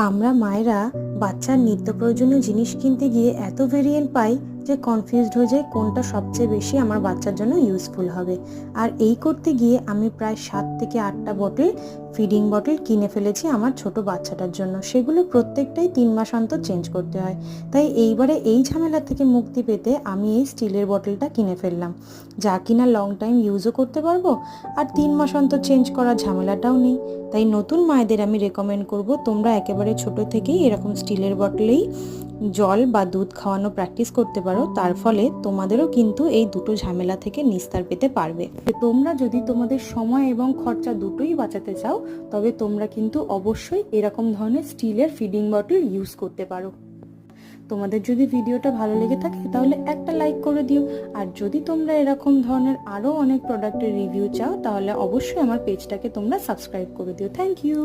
আমরা মায়েরা বাচ্চার নিত্য প্রয়োজনীয় জিনিস কিনতে গিয়ে এত ভেরিয়েন্ট পাই যে কনফিউজড হয়ে যায় কোনটা সবচেয়ে বেশি আমার বাচ্চার জন্য ইউজফুল হবে। আর এই করতে গিয়ে আমি প্রায় 7 থেকে 8টা বটল ফিডিং বটল কিনে ফেলেছি আমার ছোট বাচ্চাটার জন্য। সেগুলো প্রত্যেকটাই 3 মাস অন্তর চেঞ্জ করতে হয়। তাই এইবারে এই ঝামেলা থেকে মুক্তি পেতে আমি এই স্টিলের বটলটা কিনে ফেললাম, যা কিনা লং টাইম ইউজও করতে পারবো আর 3 মাস অন্তর চেঞ্জ করার ঝামেলাটাও নেই। তাই নতুন মায়েদের আমি রেকমেন্ড করব তোমরা একেবারে ছোট থেকেই এরকম স্টিলের বটলেই জল বা দুধ খাওয়ানো প্র্যাকটিস করতে পারো। তার ফলে তোমাদেরও কিন্তু এই দুটো ঝামেলা থেকে নিস্তার পেতে পারবে। তোমরা যদি তোমাদের সময় এবং খরচা দুটোই বাঁচাতে চাও তবে তোমরা কিন্তু অবশ্যই এরকম ধরনের স্টিলের ফিডিং বটল ইউজ করতে পারো। তোমাদের যদি ভিডিওটা ভালো লেগে থাকে তাহলে একটা লাইক করে দিও। আর যদি তোমরা এরকম ধরনের আরও অনেক প্রোডাক্টের রিভিউ চাও তাহলে অবশ্যই আমার পেজটাকে তোমরা সাবস্ক্রাইব করে দিও। Thank you.